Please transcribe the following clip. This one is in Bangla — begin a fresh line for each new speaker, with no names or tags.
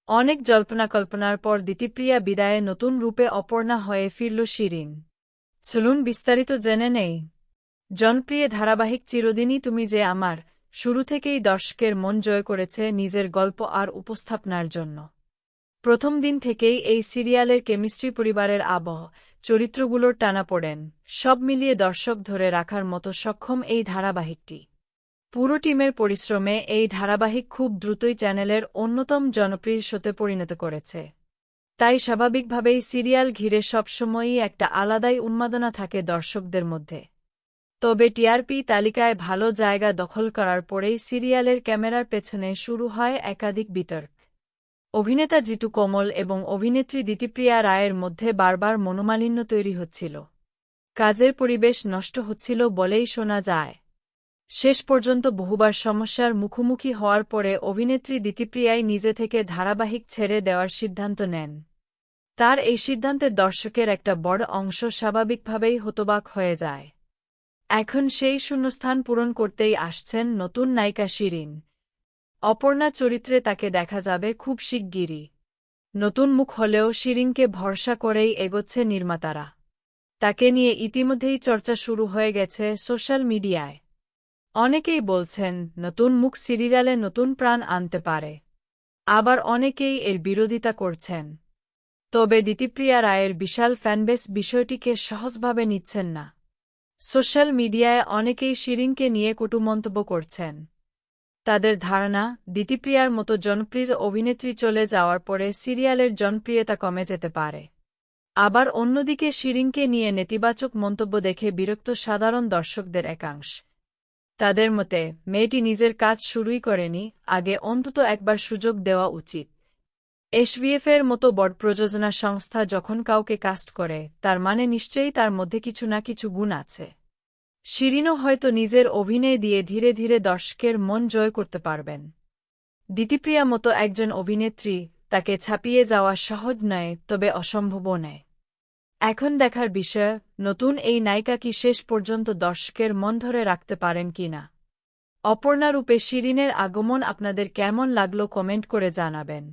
অনেক জল্পনা কল্পনার পর দিতিপ্রিয়া বিদায়ে নতুন রূপে অপর্ণা হয়ে ফিরল শিরিন। চলুন বিস্তারিত জেনে নেই। জনপ্রিয় ধারাবাহিক চিরদিনই তুমি যে আমার শুরু থেকেই দর্শকের মন জয় করেছে নিজের গল্প আর উপস্থাপনার জন্য। প্রথম দিন থেকেই এই সিরিয়ালের কেমিস্ট্রি, পরিবারের আবহ, চরিত্রগুলোর টানাপোড়েন সব মিলিয়ে দর্শক ধরে রাখার মতো সক্ষম এই ধারাবাহিকটি। পুরো টিমের পরিশ্রমে এই ধারাবাহিক খুব দ্রুতই চ্যানেলের অন্যতম জনপ্রিয় শোতে পরিণত করেছে। তাই স্বাভাবিকভাবেই সিরিয়াল ঘিরে সবসময়ই একটা আলাদাই উন্মাদনা থাকে দর্শকদের মধ্যে। তবে টিআরপি তালিকায় ভালো জায়গা দখল করার পরেই সিরিয়ালের ক্যামেরার পেছনে শুরু হয় একাধিক বিতর্ক। অভিনেতা জিতু কমল এবং অভিনেত্রী দিতিপ্রিয়া রায়ের মধ্যে বারবার মনোমালিন্য তৈরি হচ্ছিল। কাজের পরিবেশ নষ্ট হচ্ছিল বলেই শোনা যায়। শেষ পর্যন্ত বহুবার সমস্যার মুখোমুখি হওয়ার পরে অভিনেত্রী দিতিপ্রিয়াই নিজে থেকে ধারাবাহিক ছেড়ে দেওয়ার সিদ্ধান্ত নেন। তার এই সিদ্ধান্তে দর্শকের একটা বড় অংশ স্বাভাবিকভাবেই হতবাক হয়ে যায়। এখন সেই শূন্যস্থান পূরণ করতেই আসছেন নতুন নায়িকা শিরিন। অপর্ণা চরিত্রে তাকে দেখা যাবে খুব শিগগিরই। নতুন মুখ হলেও শিরিনকে ভরসা করেই এগোচ্ছে নির্মাতারা। তাকে নিয়ে ইতিমধ্যেই চর্চা শুরু হয়ে গেছে সোশ্যাল মিডিয়ায়। অনেকেই বলছেন নতুন মুখ সিরিয়ালে নতুন প্রাণ আনতে পারে, আবার অনেকেই এর বিরোধিতা করছেন। তবে দিতিপ্রিয়া রায়ের বিশাল ফ্যানবেস বিষয়টিকে সহজভাবে নিচ্ছেন না। সোশ্যাল মিডিয়ায় অনেকেই শিরিনকে নিয়ে কটু মন্তব্য করছেন। তাদের ধারণা, দিতিপ্রিয়ার মতো জনপ্রিয় অভিনেত্রী চলে যাওয়ার পরে সিরিয়ালের জনপ্রিয়তা কমে যেতে পারে। আবার অন্যদিকে শিরিনকে নিয়ে নেতিবাচক মন্তব্য দেখে বিরক্ত সাধারণ দর্শকদের একাংশ। তাদের মতে, মেয়েটি নিজের কাজ শুরুই করেনি, আগে অন্তত একবার সুযোগ দেওয়া উচিত। এসভিএফের মতো বড় প্রযোজনা সংস্থা যখন কাউকে কাস্ট করে, তার মানে নিশ্চয়ই তার মধ্যে কিছু না কিছু গুণ আছে। শিরিনও হয়তো নিজের অভিনয় দিয়ে ধীরে ধীরে দর্শকের মন জয় করতে পারবেন। দিতিপ্রিয়া মতো একজন অভিনেত্রী, তাকে ছাপিয়ে যাওয়া সহজ নয়, তবে অসম্ভবও নয়। এখন দেখার বিষয়, নতুন এই নায়িকা কি শেষ পর্যন্ত দর্শকের মন ধরে রাখতে পারেন কিনা। অপর্ণা রূপে শিরিনের আগমন আপনাদের কেমন লাগলো কমেন্ট করে জানাবেন।